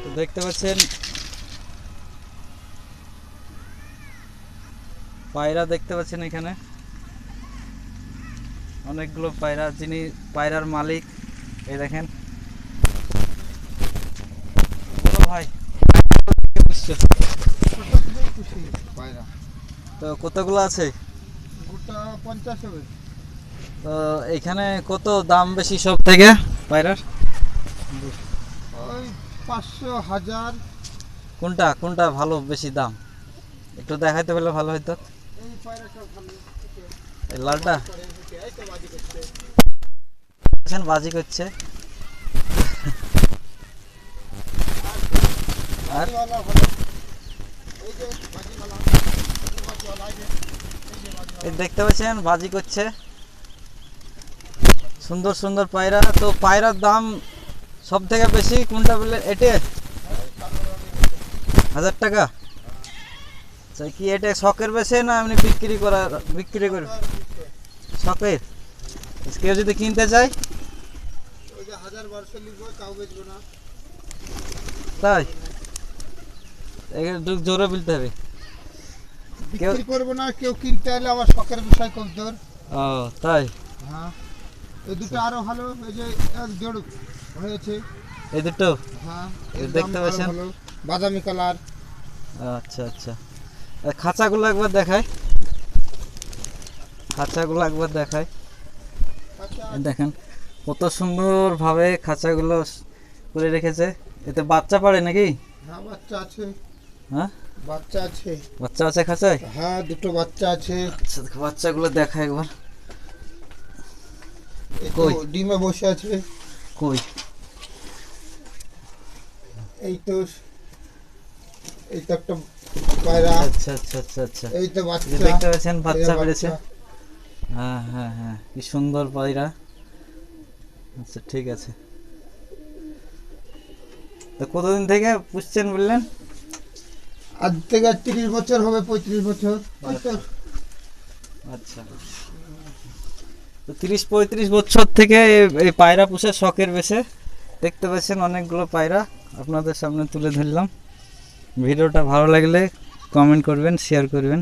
তো দেখতে পাচ্ছেন পায়রা, দেখতে পাচ্ছেন এখানে অনেকগুলো পায়রা। যিনি পায়রার মালিক, এই দেখেন। ভাই তো কতগুলো আছে? তো এখানে কত দাম বেশি সব থেকে পায়রার? ওই 500, 1000। কোনটা কোনটা ভালো বেশি দাম একটু দেখাইতে পারলে ভালো হইতো। এই পায়রাটা ভালো, এই লালটা এই তো বাজি করছে। বাজি করছে। আর বাজিওয়ালা ভালো, এই যে বাজিওয়ালা, বাজিওয়ালা এই যে বাজিওয়ালা। এই দেখতে পাচ্ছেন বাজি করছে, সুন্দর সুন্দর পায়রা। তো পায়রার দাম সব থেকে বেশি কোনটা বলে? এটে 1000 টাকা। আচ্ছা, কি এটা শখের বেশি না এমনি বিক্রি করে? শখের। কেউ যদি কিনতে চায় ওই যে 1000-1200 লিখবো, তাও বেচবো না। তাই একটু জোরে বলতে হবে। বিক্রি করবো না, কেউ কিনতে এলে আমার শখের বিষয় কম তোর। ও তাই। হ্যাঁ, এই দুটো আরো ভালো, এই যে এক জোড় হয়েছে। এই দুটো হ্যাঁ, এই এর দেখতে দাম আরো পাচ্ছেন? ভালো, বাদামি কালার। আচ্ছা আচ্ছা, আর খাঁচাগুলো একবার দেখাই, খাঁচাগুলো একবার দেখাই। আচ্ছা, এই দেখেন কত সুন্দর ভাবে খাঁচাগুলো করে রেখেছে। এতে বাচ্চা পারে নাকি? হ্যাঁ বাচ্চা আছে। হ্যাঁ বাচ্চা আছে। বাচ্চা আছে খাঁচায়? হ্যাঁ, দুটো বাচ্চা আছে। আচ্ছা, বাচ্চাগুলো দেখাই একবার। এই তো কই? ডিমে বসে আছে। কই? এই তো, এই তো একটা পায়রা। আচ্ছা আচ্ছা আচ্ছা আচ্ছা, এই তো এই বাচ্চা। দেখতে পাচ্ছেন বাচ্চা এই পেরেছে। বাচ্চা। হ্যাঁ হ্যাঁ হ্যাঁ, কি সুন্দর পায়রা। আচ্ছা ঠিক আছে। তো কতদিন থেকে পুষছেন বললেন? আজ থেকে 30 বছর হবে, 35 বছর। এই তো আচ্ছা, তো 30-35 বছর থেকে এই পায়রা পুষে শখের বেশে। দেখতে পাচ্ছেন অনেকগুলো পায়রা আপনাদের সামনে তুলে ধরলাম। ভিডিওটা ভালো লাগলে কমেন্ট করবেন, শেয়ার করবেন।